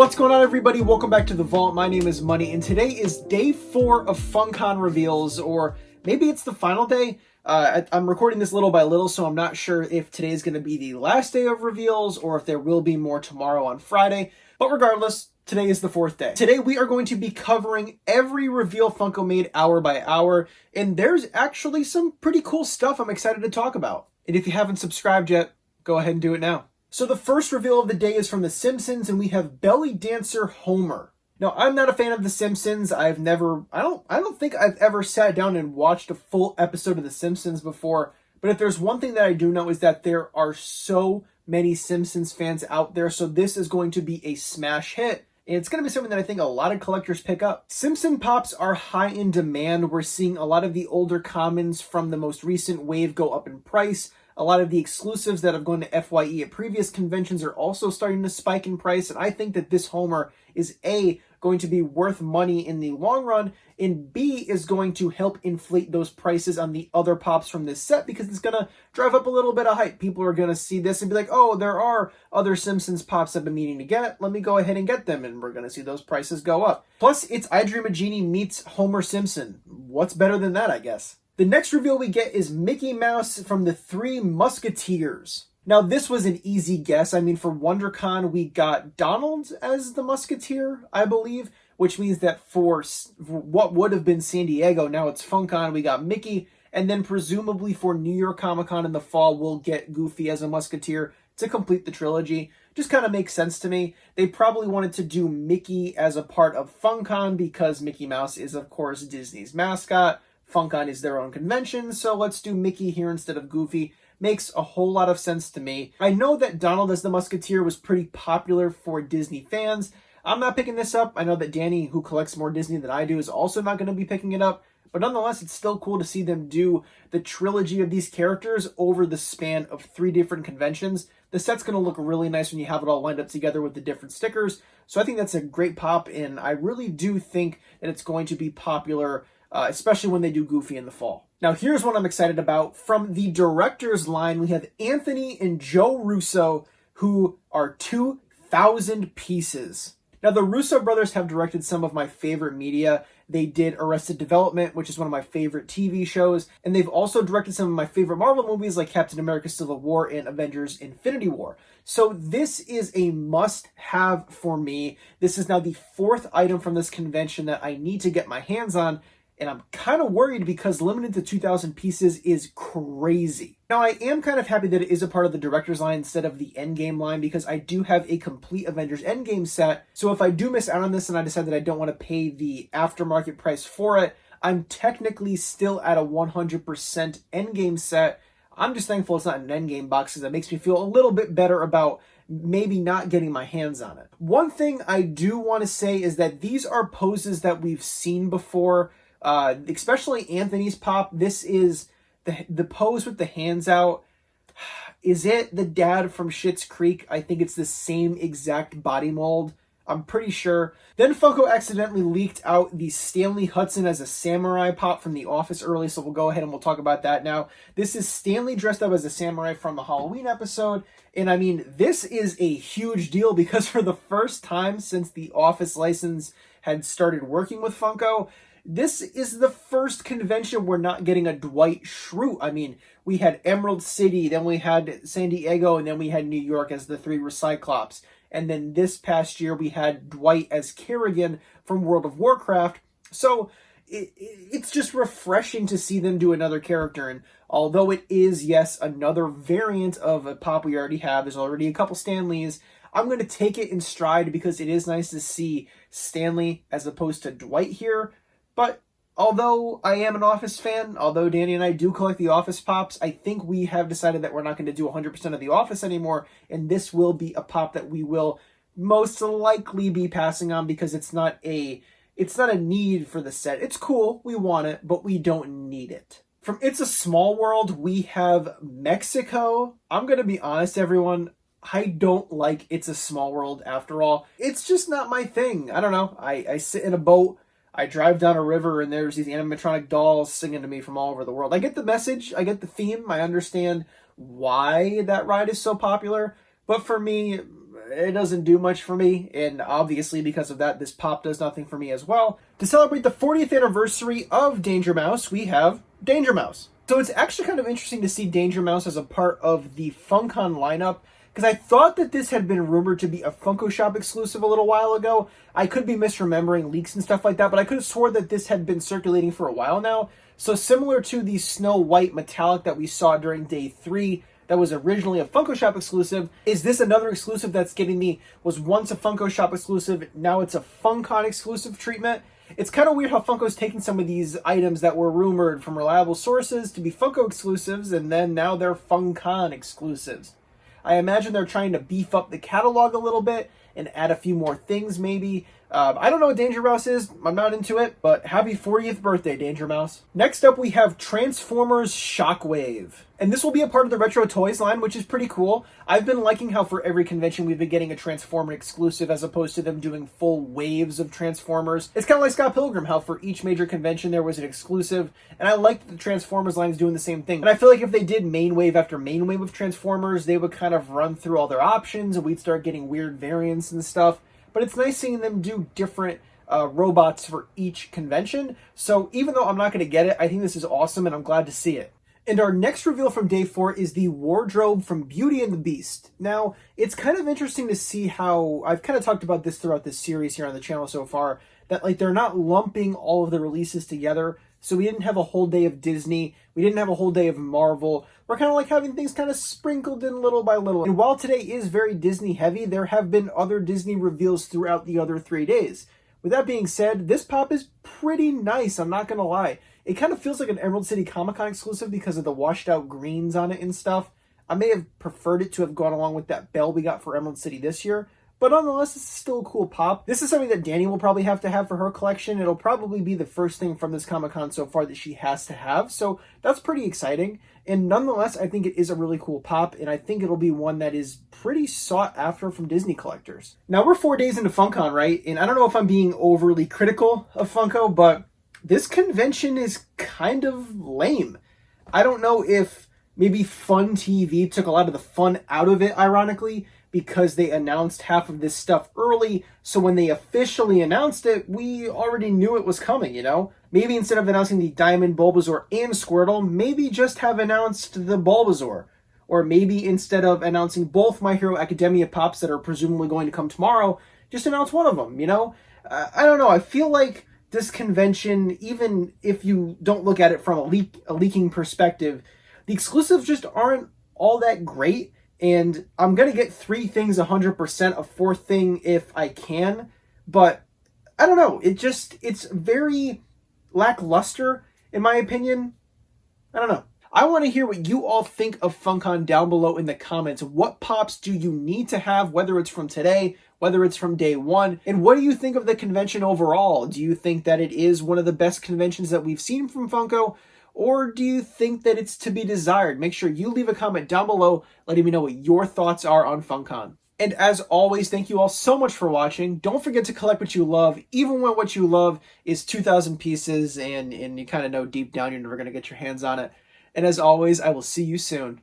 What's going on, everybody? Welcome back to the Vault. My name is Money, and today is day 4 of Funkon reveals, or maybe it's the final day. I'm recording this little by little, so I'm not sure if today is going to be the last day of reveals or if there will be more tomorrow on Friday. But regardless, today is the 4th day. Today we are going to be covering every reveal Funko made hour by hour, and there's actually some pretty cool stuff I'm excited to talk about. And if you haven't subscribed yet, go ahead and do it now. So the first reveal of the day is from The Simpsons, and we have belly dancer Homer. Now, I'm not a fan of The Simpsons. I don't think I've ever sat down and watched a full episode of The Simpsons before. But if there's one thing that I do know is that there are so many Simpsons fans out there. So this is going to be a smash hit. And it's going to be something that I think a lot of collectors pick up. Simpson Pops are high in demand. We're seeing a lot of the older commons from the most recent wave go up in price. A lot of the exclusives that have gone to FYE at previous conventions are also starting to spike in price, and I think that this Homer is A, going to be worth money in the long run, and B, is going to help inflate those prices on the other Pops from this set because it's going to drive up a little bit of hype. People are going to see this and be like, oh, there are other Simpsons Pops I've been meaning to get. Let me go ahead and get them, and we're going to see those prices go up. Plus, it's I Dream a Genie meets Homer Simpson. What's better than that, I guess? The next reveal we get is Mickey Mouse from the Three Musketeers. Now, this was an easy guess. I mean, for WonderCon, we got Donald as the Musketeer, I believe, which means that for what would have been San Diego, now it's Funkon, we got Mickey, and then presumably for New York Comic Con in the fall, we'll get Goofy as a Musketeer to complete the trilogy. Just kind of makes sense to me. They probably wanted to do Mickey as a part of Funkon because Mickey Mouse is, of course, Disney's mascot. Funkon is their own convention, so let's do Mickey here instead of Goofy. Makes a whole lot of sense to me. I know that Donald as the Musketeer was pretty popular for Disney fans. I'm not picking this up. I know that Danny, who collects more Disney than I do, is also not going to be picking it up. But nonetheless, it's still cool to see them do the trilogy of these characters over the span of 3 different conventions. The set's going to look really nice when you have it all lined up together with the different stickers. So I think that's a great pop, and I really do think that it's going to be popular, especially when they do Goofy in the fall. Now, here's what I'm excited about. From the director's line, we have Anthony and Joe Russo, who are 2,000 pieces. Now, the Russo brothers have directed some of my favorite media. They did Arrested Development, which is one of my favorite TV shows, and they've also directed some of my favorite Marvel movies like Captain America Civil War and Avengers Infinity War. So this is a must-have for me. This is now the 4th item from this convention that I need to get my hands on, and I'm kind of worried because limited to 2,000 pieces is crazy. Now, I am kind of happy that it is a part of the director's line instead of the Endgame line because I do have a complete Avengers Endgame set. So if I do miss out on this and I decide that I don't want to pay the aftermarket price for it, I'm technically still at a 100% Endgame set. I'm just thankful it's not an Endgame box because that makes me feel a little bit better about maybe not getting my hands on it. One thing I do want to say is that these are poses that we've seen before. Especially Anthony's pop. This is the pose with the hands out. Is it the dad from Schitt's Creek? I think it's the same exact body mold. I'm pretty sure. Then Funko accidentally leaked out the Stanley Hudson as a samurai pop from The Office early, so we'll go ahead and we'll talk about that now. This is Stanley dressed up as a samurai from the Halloween episode, and I mean, this is a huge deal because for the first time since the Office license had started working with Funko, this is the first convention we're not getting a Dwight Schrute. I mean, we had Emerald City, then we had San Diego, and then we had New York as the 3 Recyclops. And then this past year, we had Dwight as Kerrigan from World of Warcraft. So it's just refreshing to see them do another character. And although it is, yes, another variant of a pop we already have, there's already a couple Stanleys, I'm going to take it in stride because it is nice to see Stanley as opposed to Dwight here. But although I am an Office fan, although Danny and I do collect the Office Pops, I think we have decided that we're not going to do 100% of the Office anymore, and this will be a pop that we will most likely be passing on because it's not a need for the set. It's cool, we want it, but we don't need it. From It's a Small World, we have Mexico. I'm going to be honest, everyone, I don't like It's a Small World after all. It's just not my thing. I don't know. I sit in a boat, I drive down a river, and there's these animatronic dolls singing to me from all over the world. I get the message, I get the theme, I understand why that ride is so popular, but for me, it doesn't do much for me, and obviously because of that, this pop does nothing for me as well. To celebrate the 40th anniversary of Danger Mouse, we have Danger Mouse. So it's actually kind of interesting to see Danger Mouse as a part of the Funkon lineup, because I thought that this had been rumored to be a Funko Shop exclusive a little while ago. I could be misremembering leaks and stuff like that, but I could have swore that this had been circulating for a while now. So similar to the Snow White metallic that we saw during day 3, that was originally a Funko Shop exclusive, is this another exclusive that's getting the, was once a Funko Shop exclusive, now it's a Funkon exclusive treatment? It's kind of weird how Funko's taking some of these items that were rumored from reliable sources to be Funko exclusives, and then now they're Funkon exclusives. I imagine they're trying to beef up the catalog a little bit and add a few more things maybe. I don't know what Danger Mouse is. I'm not into it, but happy 40th birthday, Danger Mouse. Next up, we have Transformers Shockwave. And this will be a part of the Retro Toys line, which is pretty cool. I've been liking how for every convention we've been getting a Transformer exclusive as opposed to them doing full waves of Transformers. It's kind of like Scott Pilgrim, how for each major convention there was an exclusive, and I like that the Transformers line is doing the same thing. And I feel like if they did main wave after main wave of Transformers, they would kind of run through all their options and we'd start getting weird variants and stuff. But it's nice seeing them do different robots for each convention. So even though I'm not going to get it, I think this is awesome and I'm glad to see it. And our next reveal from day 4 is the wardrobe from Beauty and the Beast. Now, it's kind of interesting to see how, I've kind of talked about this throughout this series here on the channel so far, that like they're not lumping all of the releases together. So we didn't have a whole day of Disney. We didn't have a whole day of Marvel. We're kind of like having things kind of sprinkled in little by little. And while today is very Disney heavy, there have been other Disney reveals throughout the other 3 days. With that being said, this pop is pretty nice, I'm not going to lie. It kind of feels like an Emerald City Comic Con exclusive because of the washed out greens on it and stuff. I may have preferred it to have gone along with that bell we got for Emerald City this year. But nonetheless, this is still a cool pop. This is something that Danny will probably have to have for her collection. It'll probably be the first thing from this Comic-Con so far that she has to have. So that's pretty exciting. And nonetheless, I think it is a really cool pop. And I think it'll be one that is pretty sought after from Disney collectors. Now, we're 4 days into Funkon, right? And I don't know if I'm being overly critical of Funko, but this convention is kind of lame. I don't know if maybe Fun TV took a lot of the fun out of it, ironically, because they announced half of this stuff early, so when they officially announced it, we already knew it was coming, you know? Maybe instead of announcing the Diamond, Bulbasaur, and Squirtle, maybe just have announced the Bulbasaur. Or maybe instead of announcing both My Hero Academia pops that are presumably going to come tomorrow, just announce one of them, you know? I don't know, I feel like this convention, even if you don't look at it from a leaking perspective, the exclusives just aren't all that great. And I'm going to get 3 things 100%, a 4th thing if I can. But I don't know. It's very lackluster, in my opinion. I don't know. I want to hear what you all think of Funkon down below in the comments. What pops do you need to have, whether it's from today, whether it's from day 1? And what do you think of the convention overall? Do you think that it is one of the best conventions that we've seen from Funko? Or do you think that it's to be desired? Make sure you leave a comment down below letting me know what your thoughts are on Funkon. And as always, thank you all so much for watching. Don't forget to collect what you love, even when what you love is 2,000 pieces and you kind of know deep down you're never going to get your hands on it. And as always, I will see you soon.